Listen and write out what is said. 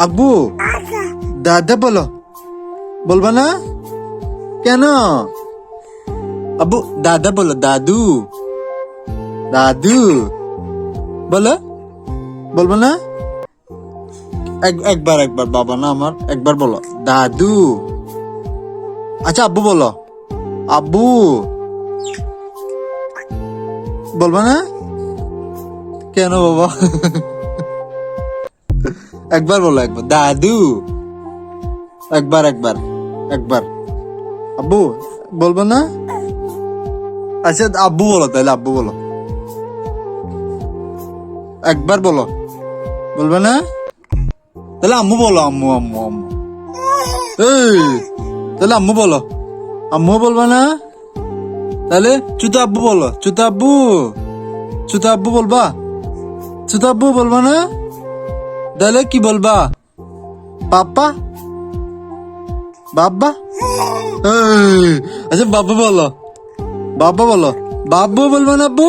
আব্বু দাদা বলো, বলবা না কেন? আব্বু দাদা বলো, দাদু দাদু বলো, বলবো না? একবার একবার বাবা না আমার, একবার বলো দাদু। আচ্ছা আব্বু বলো, আব্বু বলবা না কেন বাবা? একবার বলো, একবার দাদু, একবার একবার একবার। আব্বু বলবো না? আচ্ছা আব্বু বলো, তাহলে আব্বু বলো, একবার বলো, বলবে না? তাহলে আম্মু বলো, আম্মু আম্মু আম্মু। এই তাহলে আম্মু বলো, আম্মু বলবা না? তাহলে চুতা আব্বু বলো, চুতা আব্বু, চুতা আব্বু বলবা? চুতা আব্বু বলবা না? তাহলে কি বলবা? পাপ্পা, বাব্বা। এই, আচ্ছা বাবা বলো, বাবা বলো, বাব্বু বলবা না আব্বু?